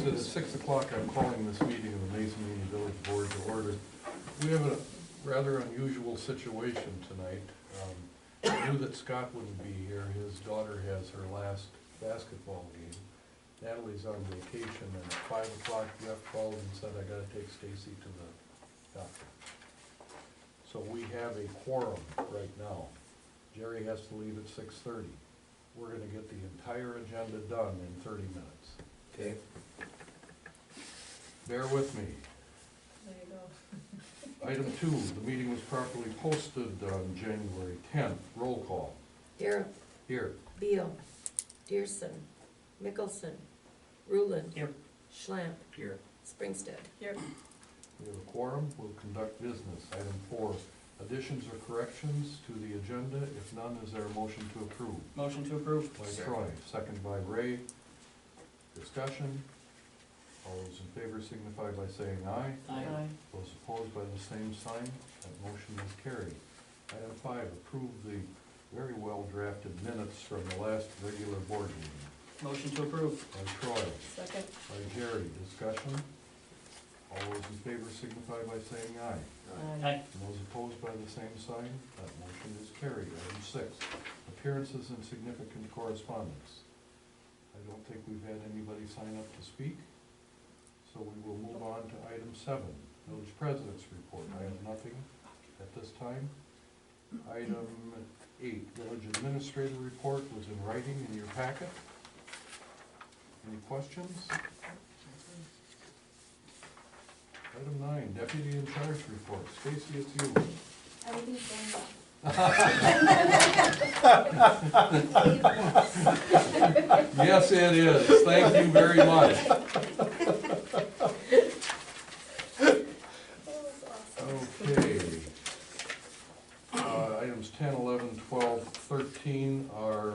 at 6 o'clock, I'm calling this meeting of the Mazomanie Village Board to order. We have a rather unusual situation tonight. I knew that Scott wouldn't be here. His daughter has her last basketball game. Natalie's on vacation, and at 5 o'clock, Jeff called and said, I gotta take Stacy to the doctor. So we have a quorum right now. Jerry has to leave at 6:30. We're gonna get the entire agenda done in 30 minutes. Okay. Bear with me. There you go. Item 2, the meeting was properly posted on January 10th. Roll call. Darrow, Here. Beal, Dearson, Mickelson, Rulon. Here. Schlamp, Here. Springstead. Here. We have a quorum. We'll conduct business. Item 4, additions or corrections to the agenda. If none, is there a motion to approve? Motion to approve. By Troy, second by Ray. Discussion. All those in favor signify by saying aye. Aye. Those opposed by the same sign. That motion is carried. Item 5, approve the very well drafted minutes from the last regular board meeting. Motion to approve. By Troy, Second. by Jerry. Discussion. All those in favor signify by saying aye. Aye. And those opposed by the same sign, that motion is carried. Item 6, appearances and significant correspondence. I don't think we've had anybody sign up to speak, so we will move on to item 7, village president's report. I have nothing at this time. Item 8, village administrator report was in writing in your packet. Any questions? Item 9, deputy in charge report. Stacy, it's you. Everything's going well. Yes, it is. Thank you very much. Okay. Items 10, 11, 12, 13 are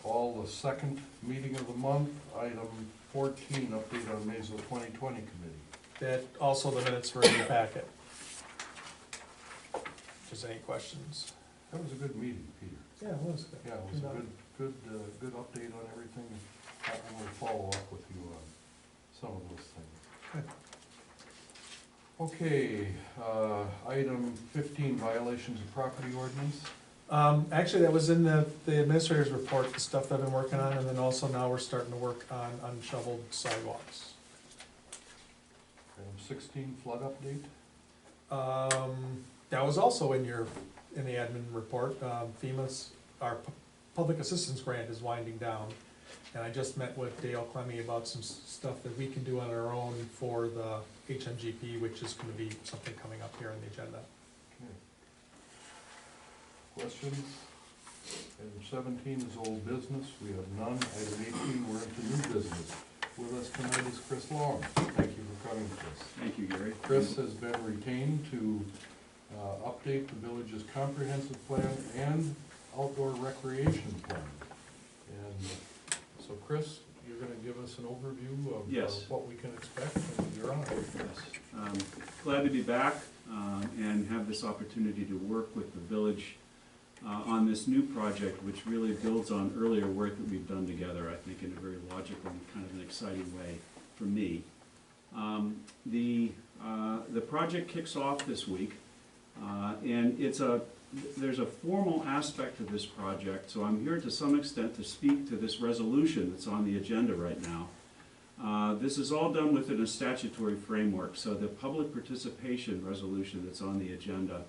all the second meeting of the month. Item 14, update on Mazo 2020 committee. That, also the minutes were in your packet. Just any questions? That was a good meeting, Peter. Yeah, it was. Yeah, it was a good update on everything. I will follow up with you on some of those things. Okay, item 15, violations of property ordinance. Actually, that was in the administrator's report, the stuff that I've been working on, and then also now we're starting to work on unshoveled sidewalks. Item 16, flood update. That was also in the admin report. Our public assistance grant is winding down, and I just met with Dale Clemmy about some stuff that we can do on our own for the HMGP, which is gonna be something coming up here on the agenda. Okay. Questions? Item 17 is old business. We have none. Item 18, we're into new business. With us tonight is Chris Long. Thank you for coming, Chris. Thank you, Gary. Chris has been retained to update the village's comprehensive plan and outdoor recreation plan. And so Chris, you're gonna give us an overview of Yes. what we can expect, and you're on. Yes. Glad to be back and have this opportunity to work with the village on this new project, which really builds on earlier work that we've done together, I think, in a very logical and kind of an exciting way for me. The project kicks off this week, and there's a formal aspect to this project, so I'm here to some extent to speak to this resolution that's on the agenda right now. This is all done within a statutory framework, so the public participation resolution that's on the agenda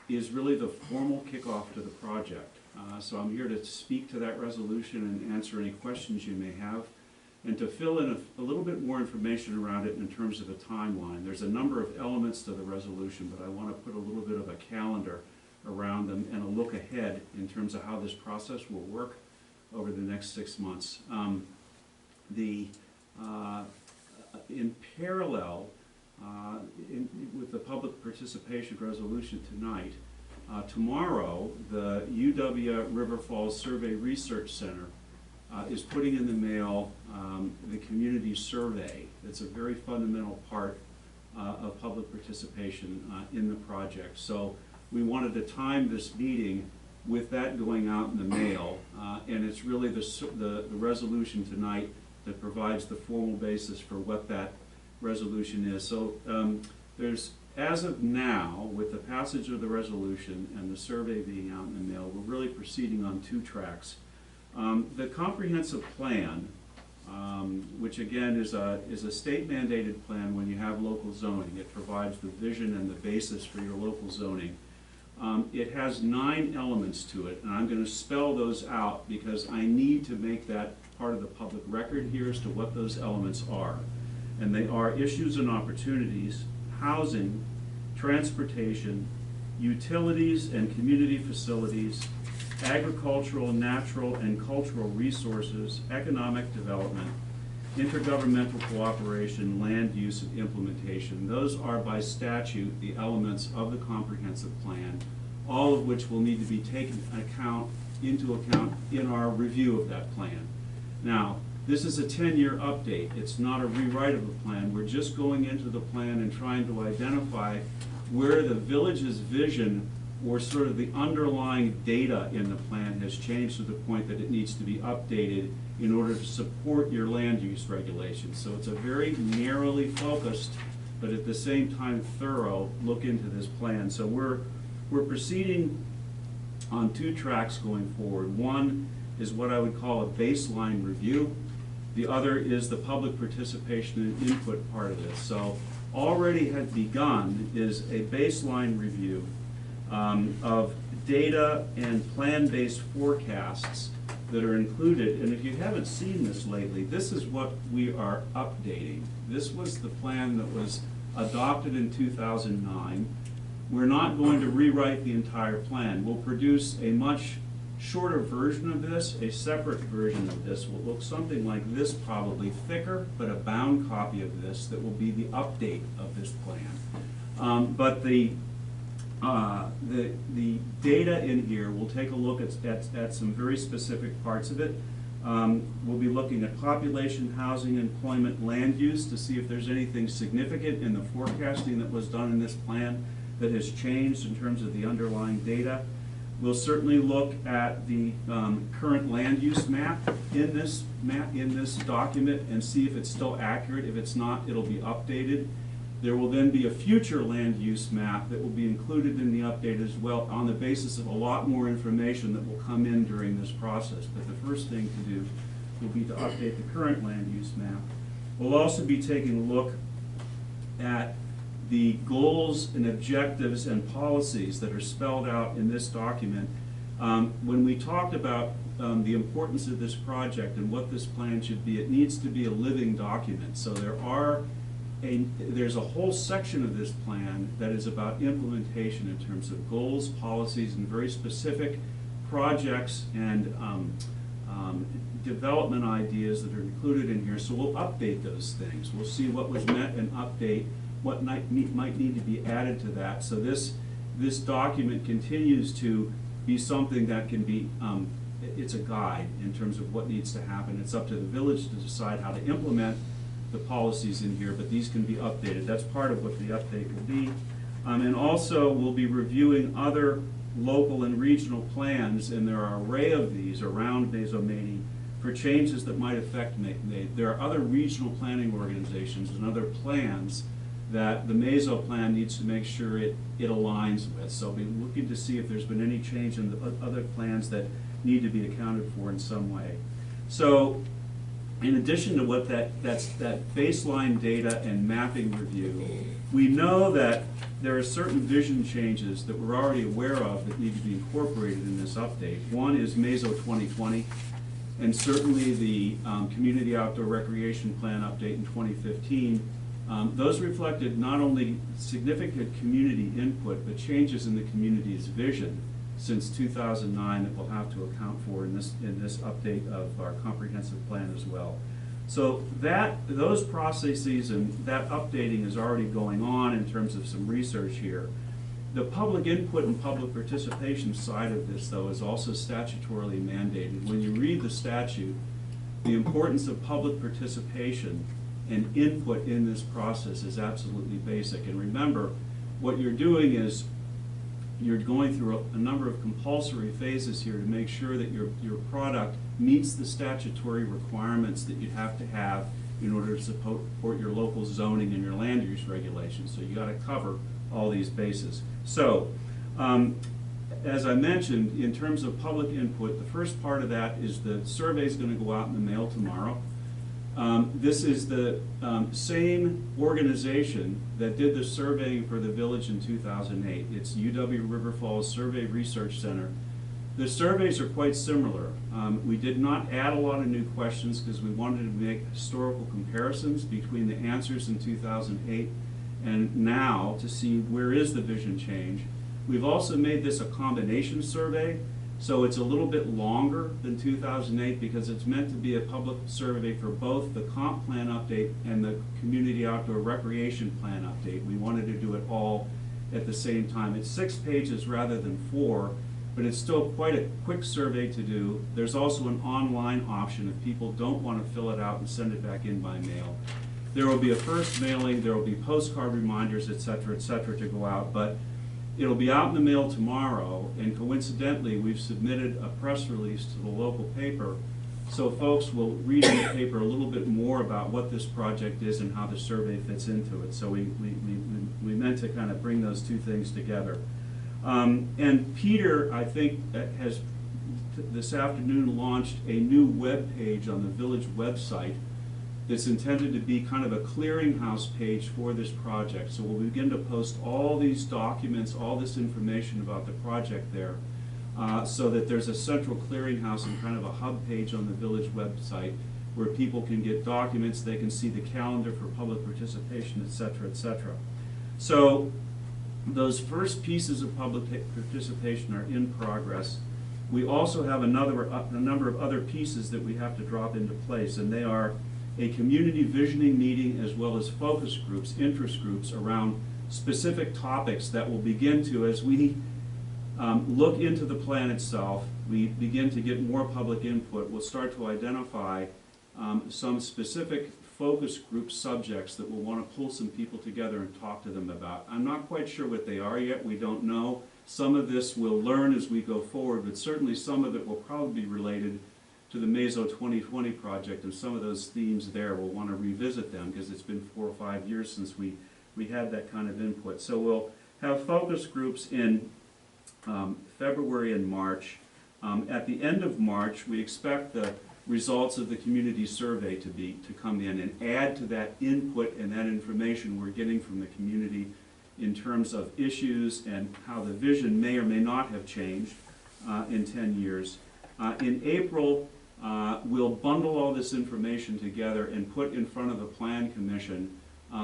is really the formal kickoff to the project. So I'm here to speak to that resolution and answer any questions you may have, and to fill in a little bit more information around it in terms of a timeline. There's a number of elements to the resolution, but I want to put a little bit of a calendar around them and a look ahead in terms of how this process will work over the next 6 months. In parallel with the public participation resolution tonight, tomorrow the UW River Falls Survey Research Center is putting in the mail the community survey. That's a very fundamental part of public participation in the project. So we wanted to time this meeting with that going out in the mail, and it's really the resolution tonight that provides the formal basis for what that resolution is. So there's, as of now, with the passage of the resolution and the survey being out in the mail, we're really proceeding on two tracks. The comprehensive plan, which again is a state mandated plan when you have local zoning. It provides the vision and the basis for your local zoning. It has 9 elements to it, and I'm going to spell those out because I need to make that part of the public record here as to what those elements are. And they are issues and opportunities, housing, transportation, utilities and community facilities, agricultural, natural, and cultural resources, economic development, intergovernmental cooperation, land use, and implementation. Those are by statute the elements of the comprehensive plan, all of which will need to be taken into account in our review of that plan. Now, this is a 10-year update. It's not a rewrite of the plan. We're just going into the plan and trying to identify where the village's vision or sort of the underlying data in the plan has changed to the point that it needs to be updated in order to support your land use regulations. So it's a very narrowly focused, but at the same time thorough look into this plan. So we're proceeding on 2 tracks going forward. One is what I would call a baseline review. The other is the public participation and input part of this. So already had begun is a baseline review of data and plan-based forecasts that are included. And if you haven't seen this lately, this is what we are updating. This was the plan that was adopted in 2009. We're not going to rewrite the entire plan. We'll produce a much shorter version of this. A separate version of this will look something like this, probably thicker, but a bound copy of this that will be the update of this plan. But the data in here, we'll take a look at some very specific parts of it. We'll be looking at population, housing, employment, land use to see if there's anything significant in the forecasting that was done in this plan that has changed in terms of the underlying data. We'll certainly look at the current land use map in this document and see if it's still accurate. If it's not, it'll be updated. There will then be a future land use map that will be included in the update as well on the basis of a lot more information that will come in during this process. But the first thing to do will be to update the current land use map. We'll also be taking a look at the goals and objectives and policies that are spelled out in this document. When we talked about the importance of this project and what this plan should be, it needs to be a living document. So there's a whole section of this plan that is about implementation in terms of goals, policies, and very specific projects and development ideas that are included in here. So we'll update those things. We'll see what was met and update what might need to be added to that. So this document continues to be something that can be, it's a guide in terms of what needs to happen. It's up to the village to decide how to implement the policies in here, but these can be updated. That's part of what the update will be. And also we'll be reviewing other local and regional plans, and there are an array of these around Mazomanie for changes that might affect there are other regional planning organizations and other plans that the Mazo plan needs to make sure it aligns with. So we'll be looking to see if there's been any change in the other plans that need to be accounted for in some way. So in addition to what that baseline data and mapping review, we know that there are certain vision changes that we're already aware of that need to be incorporated in this update. One is Mazo 2020, and certainly the Community Outdoor Recreation Plan update in 2015. Those reflected not only significant community input, but changes in the community's vision since 2009 that we'll have to account for in this update of our comprehensive plan as well. So those processes and that updating is already going on in terms of some research here. The public input and public participation side of this, though, is also statutorily mandated. When you read the statute, the importance of public participation and input in this process is absolutely basic. And remember, what you're doing is you're going through a number of compulsory phases here to make sure that your product meets the statutory requirements that you'd have to have in order to support your local zoning and your land use regulations. So you gotta cover all these bases. So, as I mentioned, in terms of public input, the first part of that is the survey's gonna go out in the mail tomorrow. This is the same organization that did the surveying for the village in 2008. It's UW River Falls Survey Research Center. The surveys are quite similar. We did not add a lot of new questions because we wanted to make historical comparisons between the answers in 2008 and now to see where is the vision change. We've also made this a combination survey, so it's a little bit longer than 2008 because it's meant to be a public survey for both the comp plan update and the community outdoor recreation plan update. We wanted to do it all at the same time. It's 6 pages rather than 4, but it's still quite a quick survey to do. There's also an online option if people don't want to fill it out and send it back in by mail. There will be a first mailing, there will be postcard reminders, et cetera, to go out, but it'll be out in the mail tomorrow, and coincidentally, we've submitted a press release to the local paper, so folks will read in the paper a little bit more about what this project is and how the survey fits into it. So we meant to kind of bring those two things together. And Peter, I think, has this afternoon launched a new web page on the village website that's intended to be kind of a clearinghouse page for this project. So we'll begin to post all these documents, all this information about the project there, so that there's a central clearinghouse and kind of a hub page on the village website where people can get documents, they can see the calendar for public participation, et cetera. So those first pieces of public participation are in progress. We also have a number of other pieces that we have to drop into place, and they are a community visioning meeting as well as focus groups, interest groups around specific topics that will begin to, as we look into the plan itself, we begin to get more public input, we'll start to identify some specific focus group subjects that we'll want to pull some people together and talk to them about. I'm not quite sure what they are yet, we don't know. Some of this we'll learn as we go forward, but certainly some of it will probably be related to the Mazo 2020 project, and some of those themes there, we'll want to revisit them because it's been 4 or 5 years since we had that kind of input. So we'll have focus groups in February and March. At the end of March, we expect the results of the community survey to come in and add to that input and that information we're getting from the community in terms of issues and how the vision may or may not have changed in 10 years. In April, we'll bundle all this information together and put in front of the Plan Commission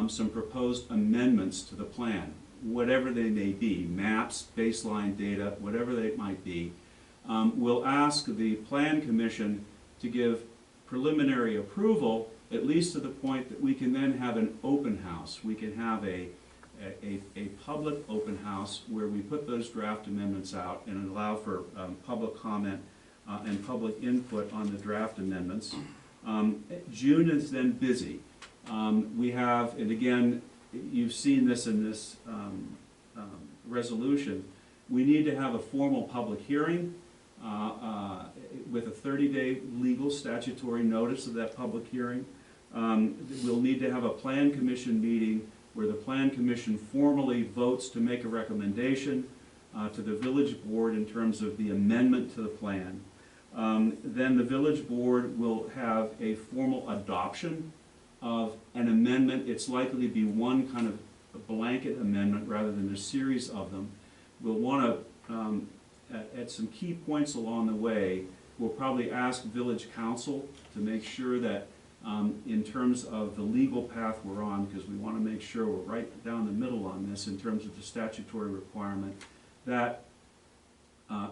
some proposed amendments to the plan, whatever they may be, maps, baseline data, whatever they might be. We'll ask the Plan Commission to give preliminary approval, at least to the point that we can then have an open house. We can have a public open house where we put those draft amendments out and allow for public comment and public input on the draft amendments. June is then busy. We have, and again, you've seen this in this resolution, we need to have a formal public hearing with a 30-day legal statutory notice of that public hearing. We'll need to have a Plan Commission meeting where the Plan Commission formally votes to make a recommendation to the village board in terms of the amendment to the plan. Then the village board will have a formal adoption of an amendment. It's likely to be one kind of a blanket amendment rather than a series of them. We'll want to, at some key points along the way, we'll probably ask village council to make sure that in terms of the legal path we're on, because we want to make sure we're right down the middle on this in terms of the statutory requirement, that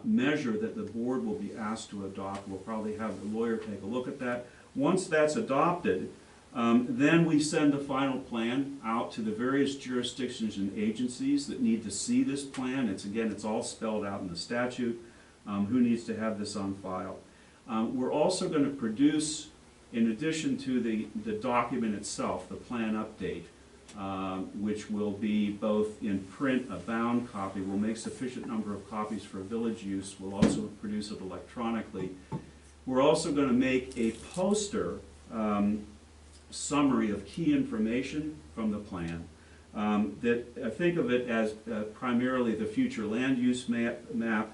measure that the board will be asked to adopt. We'll probably have the lawyer take a look at that. Once that's adopted, then we send the final plan out to the various jurisdictions and agencies that need to see this plan. It's all spelled out in the statute, who needs to have this on file. We're also going to produce, in addition to the document itself, the plan update, which will be both in print, a bound copy. We'll make sufficient number of copies for village use. We'll also produce it electronically. We're also going to make a poster summary of key information from the plan. Think of it as primarily the future land use map,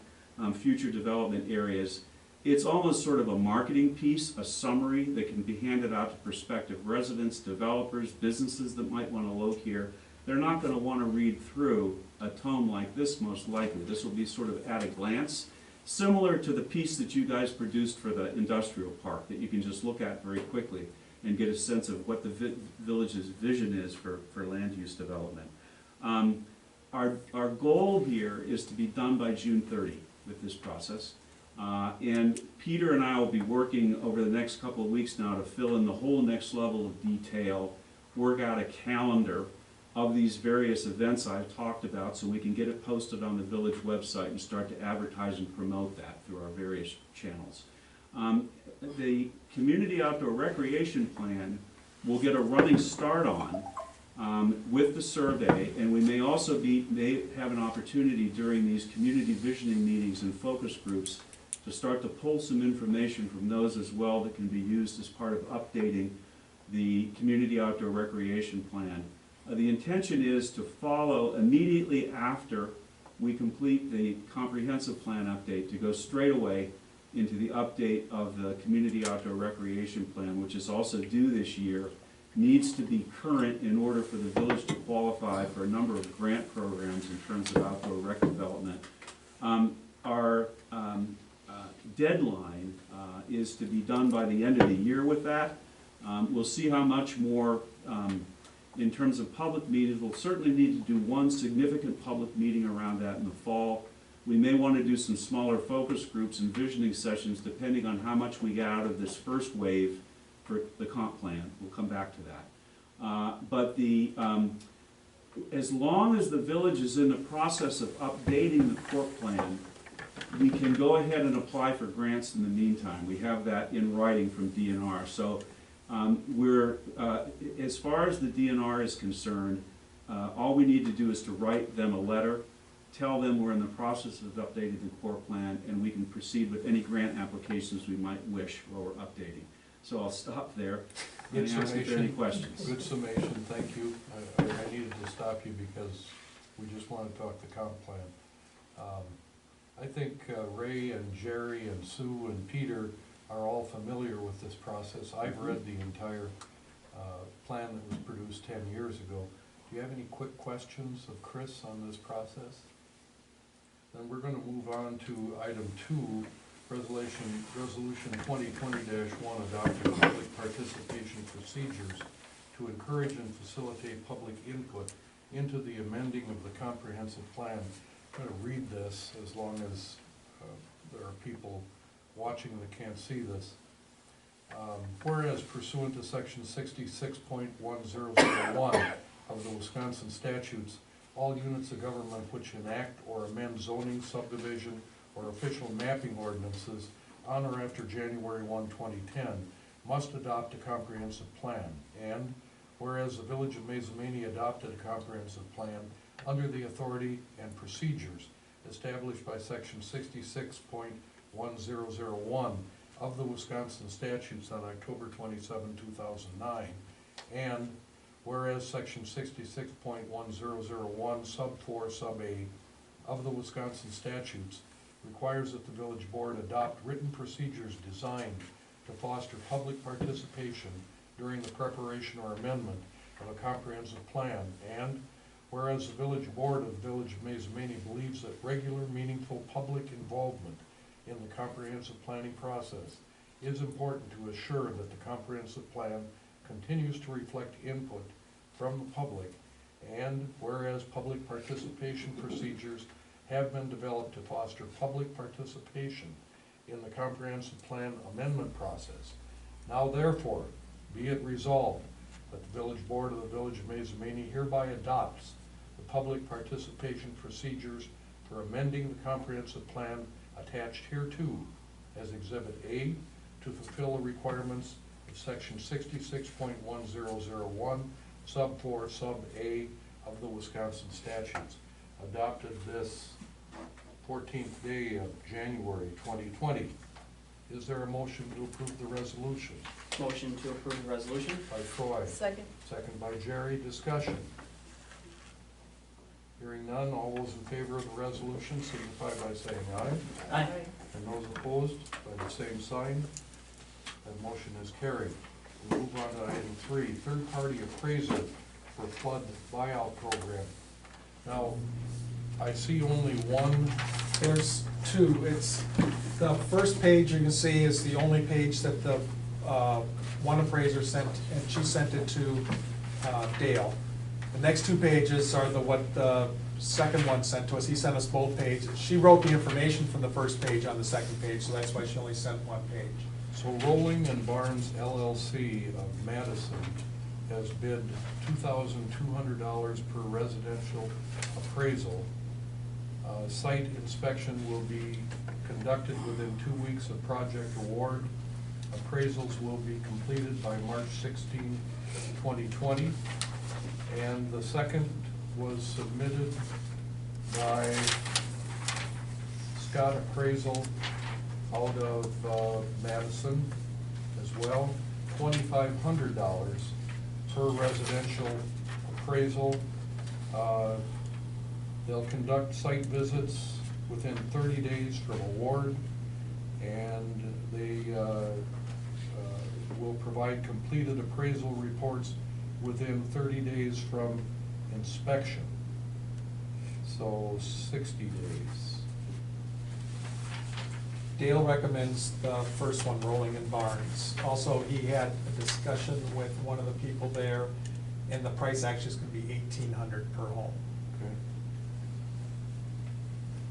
future development areas. It's almost sort of a marketing piece, a summary that can be handed out to prospective residents, developers, businesses that might want to locate here. They're not going to want to read through a tome like this, most likely. This will be sort of at a glance, similar to the piece that you guys produced for the industrial park that you can just look at very quickly and get a sense of what the village's vision is for land use development. Our goal here is to be done by June 30 with this process. And Peter and I will be working over the next couple of weeks now to fill in the whole next level of detail, work out a calendar of these various events I've talked about so we can get it posted on the village website and start to advertise and promote that through our various channels. The community outdoor recreation plan will get a running start on with the survey, and we may also may have an opportunity during these community visioning meetings and focus groups to start to pull some information from those as well that can be used as part of updating the community outdoor recreation plan. The intention is to follow immediately after we complete the comprehensive plan update, to go straight away into the update of the community outdoor recreation plan, which is also due this year, needs to be current in order for the village to qualify for a number of grant programs in terms of outdoor rec development. Our deadline is to be done by the end of the year with that. We'll see how much more in terms of public meetings. We'll certainly need to do one significant public meeting around that in the fall. We may want to do some smaller focus groups and visioning sessions depending on how much we get out of this first wave for the comp plan. We'll come back to that. As long as the village is in the process of updating the corp plan, we can go ahead and apply for grants in the meantime. We have that in writing from DNR. So as far as the DNR is concerned, all we need to do is to write them a letter, tell them we're in the process of updating the core plan, and we can proceed with any grant applications we might wish while we're updating. So I'll stop there and ask if there are any questions. Good summation, thank you. I needed to stop you because we just want to talk the comp plan. I think Ray and Jerry and Sue and Peter are all familiar with this process. I've read the entire plan that was produced 10 years ago. Do you have any quick questions of Chris on this process? Then we're going to move on to item 2, resolution 2020-1, adopting public participation procedures to encourage and facilitate public input into the amending of the comprehensive plan. I'm going to read this as long as there are people watching that can't see this. Whereas pursuant to section 66.1001 of the Wisconsin statutes, all units of government which enact or amend zoning, subdivision, or official mapping ordinances on or after January 1, 2010 must adopt a comprehensive plan. And whereas the Village of Mazomanie adopted a comprehensive plan under the authority and procedures established by section 66.1001 of the Wisconsin statutes on October 27, 2009, and whereas section 66.1001 sub 4 sub A of the Wisconsin statutes requires that the village board adopt written procedures designed to foster public participation during the preparation or amendment of a comprehensive plan, and whereas the village board of the Village of Mazomanie believes that regular, meaningful public involvement in the comprehensive planning process is important to assure that the comprehensive plan continues to reflect input from the public, and whereas public participation procedures have been developed to foster public participation in the comprehensive plan amendment process. Now therefore, be it resolved that the village board of the Village of Mazomanie hereby adopts the public participation procedures for amending the comprehensive plan attached hereto as Exhibit A to fulfill the requirements of section 66.1001 sub 4 sub A of the Wisconsin statutes, adopted this 14th day of January 2020. Is there a motion to approve the resolution? Motion to approve the resolution? By Troy, Second. second by Jerry, discussion. Hearing none, all those in favor of the resolution signify by saying aye. Aye. And those opposed, by the same sign. That motion is carried. We'll move on to item 3, third-party appraisal for flood buyout program. Now, I see only one. There's two. It's, the first page you can see is the only page that the, one appraiser sent, and she sent it to Dale. The next two pages are what the second one sent to us. He sent us both pages. She wrote the information from the first page on the second page, so that's why she only sent one page. So Rolling and Barnes LLC of Madison has bid $2,200 per residential appraisal. Site inspection will be conducted within 2 weeks of project award. Appraisals will be completed by March 16, 2020. And the second was submitted by Scott Appraisal out of Madison as well, $2,500 per residential appraisal. They'll conduct site visits within 30 days from award, and they will provide completed appraisal reports within 30 days from inspection, so 60 days. Dale recommends the first one, Rolling and Barnes. Also, he had a discussion with one of the people there, and the price actually is gonna be $1,800 per home. Okay.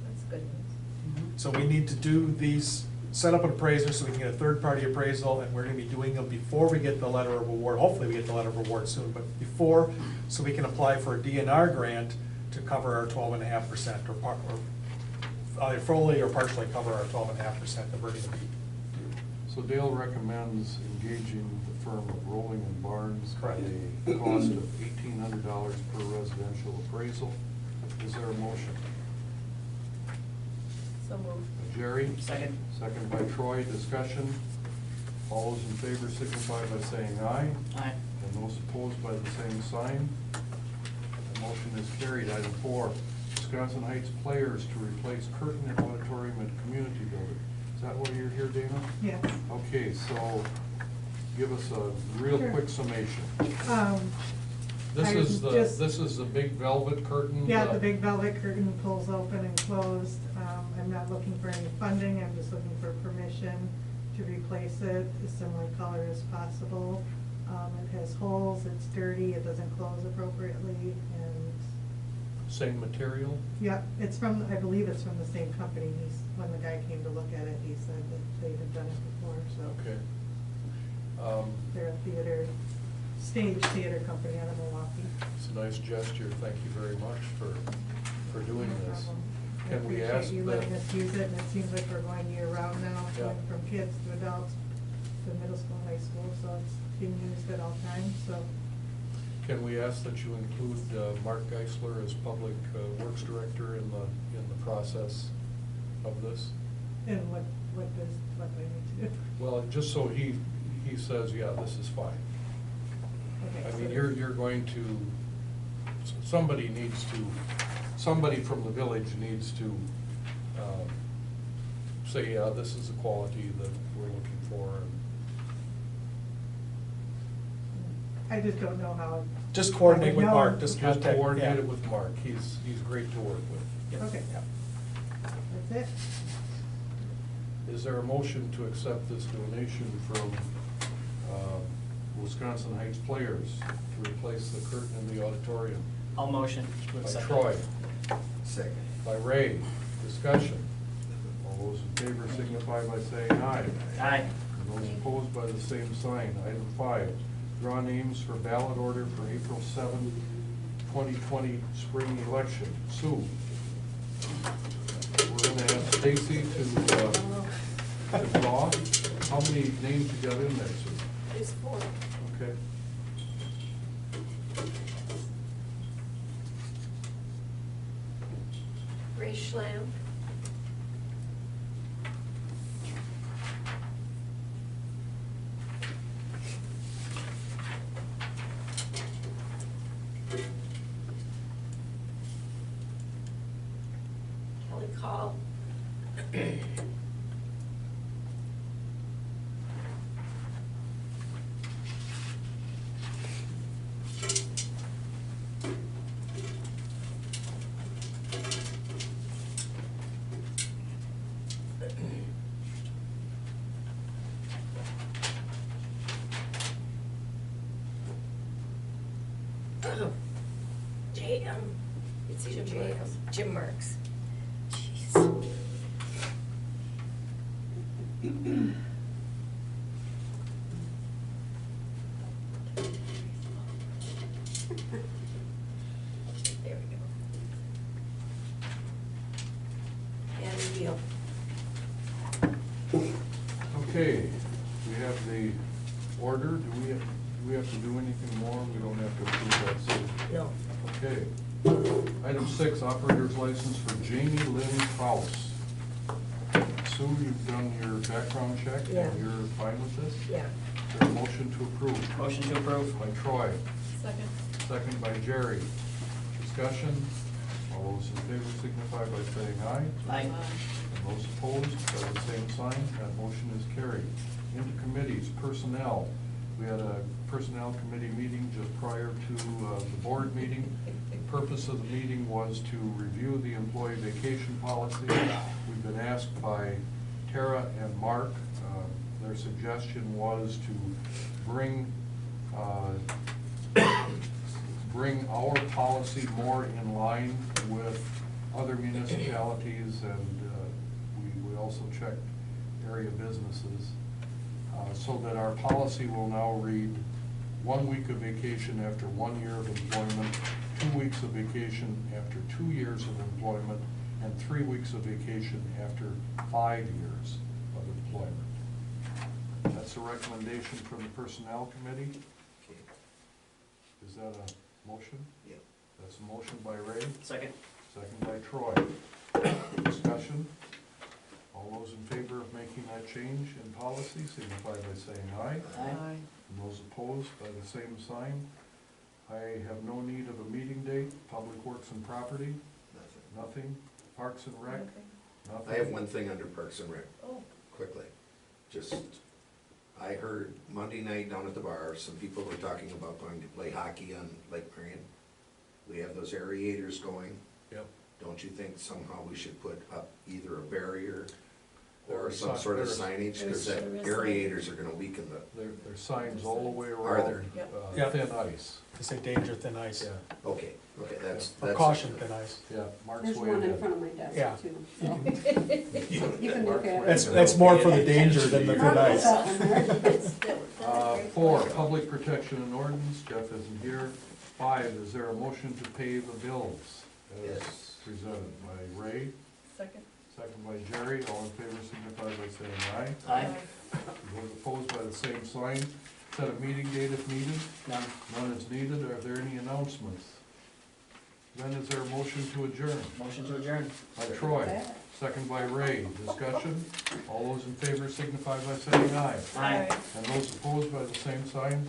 That's good news. So we need to do these, set up an appraiser so we can get a third-party appraisal, and we're gonna be doing them before we get the letter of award. Hopefully we get the letter of award soon, but before, so we can apply for a DNR grant to cover our 12.5%, or either fully or partially cover our 12.5% that we're gonna be due. So Dale recommends engaging the firm of Rolling and Barnes at Correct. a cost of $1,800 per residential appraisal. Is there a motion? So moved. Jerry? Second. Second by Troy, discussion. All those in favor signify by saying aye. Aye. And those opposed by the same sign. The motion is carried. Item 4, Wisconsin Heights Players to replace curtain in auditorium and community building. Is that why you're here, Dana? Yes. Okay, so give us a real Sure. quick summation. I just- This is the big velvet curtain? Yeah, the big velvet curtain pulls open and closed. I'm not looking for any funding, I'm just looking for permission to replace it a similar color as possible. It has holes, it's dirty, it doesn't close appropriately, and, Same material? yeah, it's from, I believe it's from the same company. When the guy came to look at it, he said that they had done it before, so. Okay. They're a stage theater company out of Milwaukee. It's a nice gesture. Thank you very much for doing No this. problem. I Can we appreciate ask you that? letting us use it, and it seems like we're going year round now, Yeah. going from kids to adults, to middle school, high school, so it's being used at all times, so. Can we ask that you include Mark Geisler as Public Works Director in the process of this? And what do I need to do? Well, just so he says, yeah, this is fine. Okay, I so mean, you're going to, somebody from the village needs to say, yeah, this is the quality that we're looking for. I just don't know how. Just coordinate with No. Mark, Just contact. coordinate yeah. it with Mark. He's great to work with. Okay, Yeah. that's it. Is there a motion to accept this donation from Wisconsin Heights Players to replace the curtain in the auditorium? I'll motion to By accept. Troy, Second. by Ray, discussion. All those in favor signify by saying aye. Aye. And those opposed by the same sign. Item 5, draw names for ballot order for April 7, 2020 spring election. Sue? We're gonna have Stacy to draw. How many names you got in there, Sue? There's 4. Okay. Ray Schlamp. call. It's Jim Marks. Jeez. There we go. And reveal. Okay, we have the order. Do we have to do anything more? We don't have to approve that, so. No. Okay. Item 6, operator's license for Jamie Lynn Kraus. Sue, you've done your background check? Yeah. And you're fine with this? Yeah. Is there a motion to approve? Motion to approve. By Troy, Second. second by Jerry. Discussion? All those in favor signify by saying aye. Aye. And those opposed, by the same sign, that motion is carried. Into committees, personnel. We had a personnel committee meeting just prior to the board meeting. The purpose of the meeting was to review the employee vacation policy. We've been asked by Tara and Mark, their suggestion was to bring our policy more in line with other municipalities, and we also checked area businesses, so that our policy will now read 1 week of vacation after 1 year of employment, 2 weeks of vacation after 2 years of employment, and 3 weeks of vacation after 5 years of employment. That's a recommendation from the Personnel Committee. Is that a motion? Yep. That's a motion by Ray, Second. second by Troy. Discussion? All those in favor of making that change in policy signify by saying aye. Aye. And those opposed by the same sign. I have no need of a meeting date. Public Works and Property, nothing. Parks and Rec, nothing. I have one thing under Parks and Rec, Oh, quickly. Just, I heard Monday night down at the bar, some people were talking about going to play hockey on Lake Marion. We have those aerators going. Yep. Don't you think somehow we should put up either a barrier There or are some si- sort of there's- signage? Because there that is aerators are gonna weaken the, There's signs all the way Are there? around, Yep. Yep. thin ice. To say danger, thin ice, Yeah, okay, that's. or that's- caution, thin ice. yeah, Mark's There's way one in ahead. front of my desk Yeah. too, You so can- you can look at That's, it. that's more for the danger than the thin Mark ice. put that one there. it's still. 4, Public Protection and Ordinance, Jeff isn't here. 5, is there a motion to pay the bills? As Yes. presented by Ray, Second. second by Jerry, all in favor signify by saying aye. Aye. Those opposed by the same sign. Set a meeting date if needed. None. None is needed. Are there any announcements? Then is there a motion to adjourn? Motion to adjourn. By Troy, second by Ray. Discussion? All those in favor signify by saying aye. Aye. And those opposed by the same sign?